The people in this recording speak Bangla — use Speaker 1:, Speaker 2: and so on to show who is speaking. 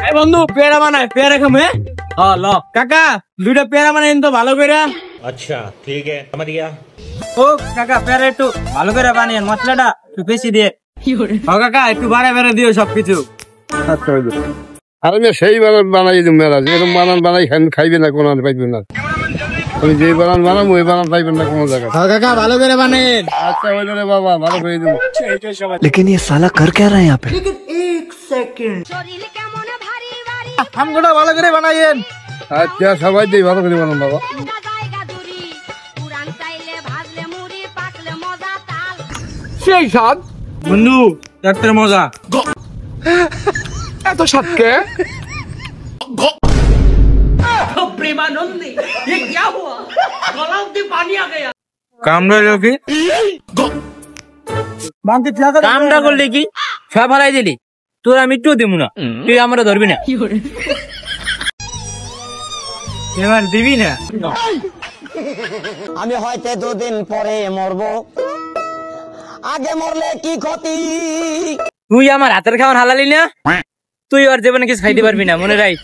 Speaker 1: এই বন্ধু পেয়ারা বানায়, পেয়ারা খাম। হ্যাঁ ল কাকা, দুইটা পেয়ারা বানাইন তো ভালো করে।
Speaker 2: अच्छा ठीक है समझ गया।
Speaker 1: ও কাকা পেয়ারা একটু ভালো করে বানিয়েন, মশলাটা একটু বেশি দিয়ে। ও কাকা একটু বাড়া বেড়া দিও সবকিছু।
Speaker 3: আচ্ছা আরে আমি সেই বানান বানাই দিম মেলা, এরকম বানান বানাই খাইবে না, কোনো পাইবে না। আমি যে বানান বানাবো ওই বানান পাইবেন না কোনো জায়গায়।
Speaker 1: ও কাকা ভালো করে বানাইন।
Speaker 3: আচ্ছা ওই জন্য বাবা ভালো করে দিব।
Speaker 4: लेकिन ये साला कर क्या रहा है यहाँ पे?
Speaker 1: আমগুলো ভালো করে বানাইন।
Speaker 3: আচ্ছা সবাই দিয়ে ভালো করে বানান বাবা।
Speaker 4: সেই স্বাদ,
Speaker 1: বন্ধু দেখতে মজা।
Speaker 4: এত স্বাদ কে?
Speaker 1: কামড়া কি কামড়া করলে কি সব হারাই দিলি? তোর আমি একটু দেবো না, তুই আমরা ধরবি না, এবার দিবি না।
Speaker 5: আমি হয়তো দুদিন পরে মরবো, আগে মরলে কি ক্ষতি?
Speaker 1: তুই আমার হাতের খাওয়ান হালালি না, তুই আর জীবনে কিছু খাইতে পারবি না, মনে রাখ।